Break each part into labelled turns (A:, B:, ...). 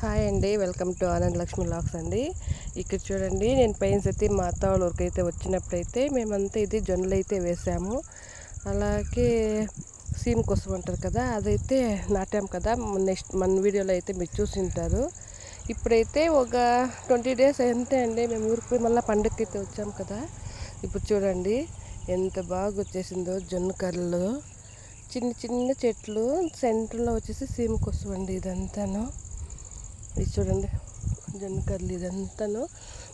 A: Hi అండి, welcome to Anand Lakshmi lakhs అండి. ఇక్కడ చూడండి, నేను పైన అయితే మా అత్త వాళ్ళ ఊరికైతే వచ్చినప్పుడైతే మేమంతా ఇది జొన్నలు అయితే వేసాము. అలాగే సీమ్ కోసం అంటారు కదా, అదైతే నాటాం కదా. నెక్స్ట్ మన వీడియోలో అయితే మీరు చూసింటారు. ఇప్పుడైతే ఒక 20 డేస్ అంతే అండి, మేము ఊరికి పోయి మళ్ళీ పండుగకి అయితే వచ్చాం కదా. ఇప్పుడు చూడండి ఎంత బాగా వచ్చేసిందో జొన్న కర్రలు, చిన్న చిన్న చెట్లు, సెంటర్లో వచ్చేసి సీమ్ కోసం అండి ఇదంతాను. ఇది చూడండి జొన్న కర్రలు ఇదంతాను.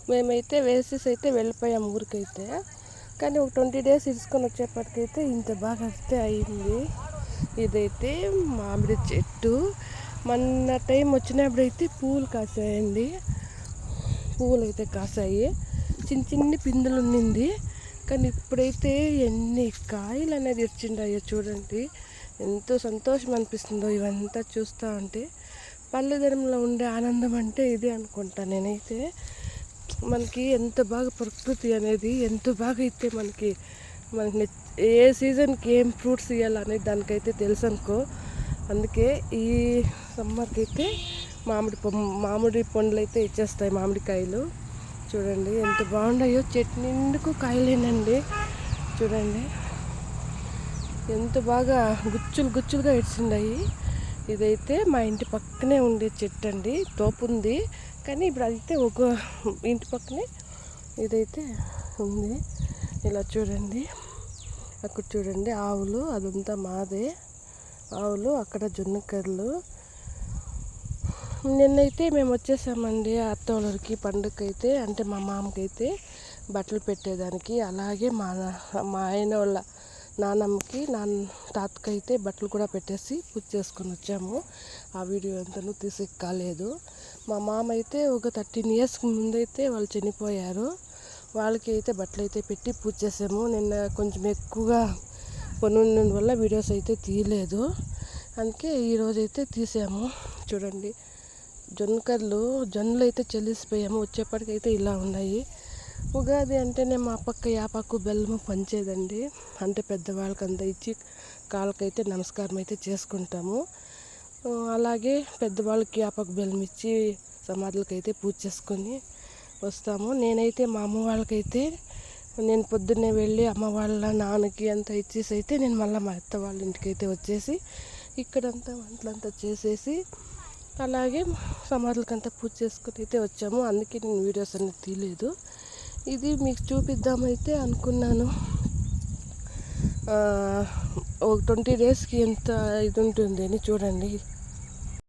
A: మేమైతే వేసేసి అయితే వెళ్ళిపోయాము ఊరికైతే. కానీ ఒక 20 డేస్ ఇసుకొని వచ్చేప్పటికైతే ఇంత బాగా అయితే అయింది. ఇదైతే మామిడి చెట్టు. మొన్న టైం వచ్చినప్పుడైతే పూలు కాసాయండి. పువ్వులు అయితే కాసాయి, చిన్న చిన్ని పిందులు ఉన్నింది. కానీ ఇప్పుడైతే ఎన్ని కాయలు అనేది ఇచ్చిండాయో చూడండి, ఎంతో సంతోషం అనిపిస్తుందో ఇవంతా చూస్తూ ఉంటే. పల్లెదనంలో ఉండే ఆనందం అంటే ఇదే అనుకుంటా నేనైతే. మనకి ఎంత బాగా ప్రకృతి అనేది ఎంత బాగా అయితే మనకి ఏ సీజన్కి ఏం ఫ్రూట్స్ ఇవ్వాలనేది దానికైతే తెలుసు అనుకో. అందుకే ఈ సమ్మర్కి అయితే మామిడి పండ్లు అయితే ఇచ్చేస్తాయి, మామిడికాయలు. చూడండి ఎంత బాగున్నాయో, చెట్టు నిండుకు కాయలేనండి. చూడండి ఎంత బాగా గుచ్చులు గుచ్చులుగా ఇచ్చిండాయి. ఇదైతే మా ఇంటి పక్కనే ఉండే చెట్టు అండి, తోపు ఉంది. కానీ ఇప్పుడు అయితే ఒక ఇంటి పక్కనే ఇదైతే ఉంది. ఇలా చూడండి, అక్కడ చూడండి ఆవులు, అదంతా మాదే ఆవులు. అక్కడ జొన్న కర్రలు. నిన్నైతే మేము వచ్చేసామండి అత్త వాళ్ళకి పండుగకైతే, అంటే మా మామకైతే బట్టలు పెట్టేదానికి. అలాగే మా ఆయన వాళ్ళ నాన్నమ్మకి తాతకైతే బట్టలు కూడా పెట్టేసి పూజ చేసుకొని వచ్చాము. ఆ వీడియో అంతను కాలేదు. మా మామ అయితే ఒక 13 years ముందైతే వాళ్ళు చనిపోయారు. వాళ్ళకి అయితే బట్టలు అయితే పెట్టి పూజ చేసాము. నిన్న కొంచెం ఎక్కువగా పని వల్ల వీడియోస్ అయితే తీయలేదు, అందుకే ఈరోజైతే తీసాము. చూడండి జొన్నలు అయితే చెల్లిసిపోయాము. వచ్చేప్పటికైతే ఇలా ఉన్నాయి. ఉగాది అంటేనే మా పక్క యాపాకు బెల్లము పంచేదండి. అంటే పెద్దవాళ్ళకంతా ఇచ్చి కాళ్ళకైతే నమస్కారం అయితే చేసుకుంటాము. అలాగే పెద్దవాళ్ళకి యాపాకు బెల్లం ఇచ్చి సమాధులకైతే పూజ చేసుకొని వస్తాము. నేనైతే మా అమ్మ వాళ్ళకైతే నేను పొద్దున్నే వెళ్ళి అమ్మ వాళ్ళ నాన్నకి అంతా ఇచ్చేసి అయితే నేను మళ్ళీ మా అత్త వాళ్ళ ఇంటికైతే వచ్చేసి ఇక్కడంతా వంటలంతా చేసేసి అలాగే సమాధులకంతా పూజ చేసుకుని అయితే వచ్చాము. అందుకే నేను వీడియోస్ అన్నీ తీయలేదు. ఇది మీకు చూపిద్దామైతే అనుకున్నాను. ఒక 20 డేస్కి ఎంత ఇది ఉంటుంది అని చూడండి.